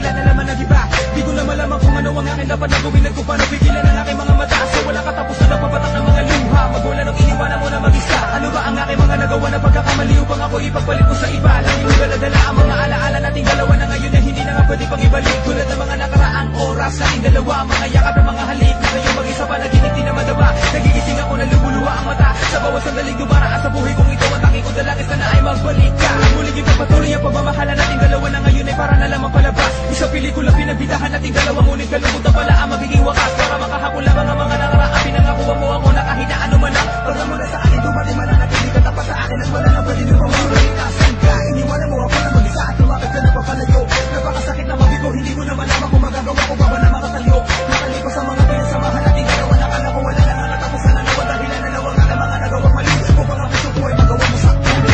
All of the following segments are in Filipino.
bigla na naman nag-iba. Di ko na malaman kung ano ang akin dapat na gawin at kung paano pigilan ang aking mga mata. So wala katapusan na papatak ng mga luha. Magwala nang iniwanan mo na mag-isa. Ano ba ang aking mga nagawa na pagkakamali upang ako ipagpalit ko sa iba? Lagi mo dala-dala ang mga alaala nating dalawa na ngayon na hindi na nga pwede pang ibalik. Tulad ng mga nakaraang oras nating dalawa, mga yakap ng mga halik na ngayon mag-isa pa naginig di na madaba. Nagigising ako na lumuluwa ang mata sa bawat sandaling dumaraan sa buhay kong ito. At aking ko dalangin sana ay magbalik ka. Muling ipagpatuloy ang pagmamahala nating dalawa na ngayon ay para na lamang palabas. Isang pelikula pinagbidahan nating dalawa, ngunit kalungkutan pala ang magiging wakas. Para makahapon lamang ang mga nakaraan, pinangakuha mo ako na kahit na ano man lang. Para mo na sa akin dumating mananatili ka tapat sa akin at wala na pwede na pamamalit. Asan ka? Iniwanan mo ako na mag-isa at lumapit ka na papalayo. Napakasakit na mabigo, hindi mo na malaman kung magagawa ko ba na makatayo. Nakalipas sa mga pinasamahan nating dalawa, nakala ko wala na nga natapusan na nawa. Dahilan na nawa nga ng mga nagawang mali. Kung baka puso ko ay magawa mo sa akin.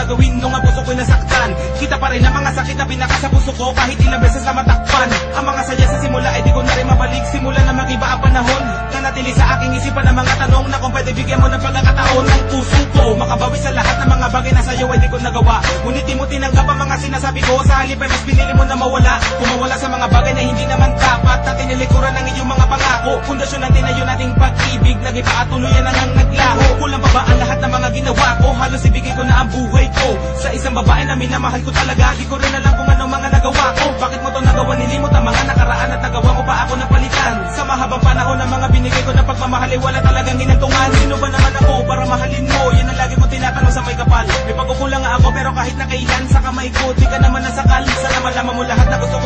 Gawin nung ang puso ko'y nasaktan. Kita pa rin ang mga sakit na pinaka sa puso ko kahit ilang beses na matakpan. Ang mga saya sa simula ay di ko na rin mabalik. Simula na mag-iba ang panahon, nanatili sa aking isipan ang mga tanong na kung pwede bigyan mo ng pagkakataon. Ang puso ko makabawi sa lahat ng mga bagay na sa'yo ay di ko nagawa. Ngunit di mo tinanggap ang mga sinasabi ko. Sa halip ay mas pinili mo na mawala. Kumawala sa mga bagay na hindi naman dapat, na tinilikuran ng iyong mga pangako. Pundasyon ng tinayo nating pag-ibig, nag-iba at tuluyan na nang naglaho. Kulang pa ba ang lahat ng mga ginawa ko? Halos ibigay ko na ang buhay ko sa isang babae na minamahal ko talaga. Di ko rin alam kung anong mga nagawa ko. Bakit mo to nagawa? Nilimot ang mga nakaraan at nagawa mo pa ako ng palitan. Sa mahabang panahon ng mga binigay ko na pagmamahal ay wala talagang hinantungan. Sino ba naman ako para mahalin mo? Yan ang lagi mo tinatanong sa may kapal. May pagkukulang nga ako pero kahit na kailan sa kamay ko, di ka naman nasakal. Sana malaman mo lahat na gusto